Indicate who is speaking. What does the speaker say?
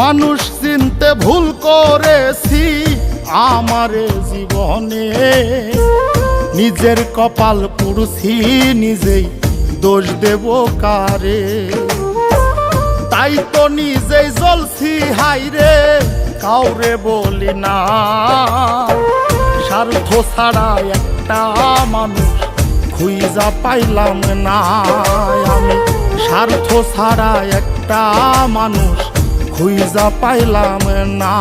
Speaker 1: মানুষ চিনতে ভুল করেছি আমারে জীবনে, নিজের কপাল পুড়ছি নিজেই, দোষ দেব কারে? তাই তো নিজেই জ্বলছি হাইরে, কাউরে বলি না। স্বার্থ ছাড়া একটা মানুষ খুঁজা পাইলাম না আমি, স্বার্থ ছাড়া একটা মানুষ খুঁজা পাইলাম না।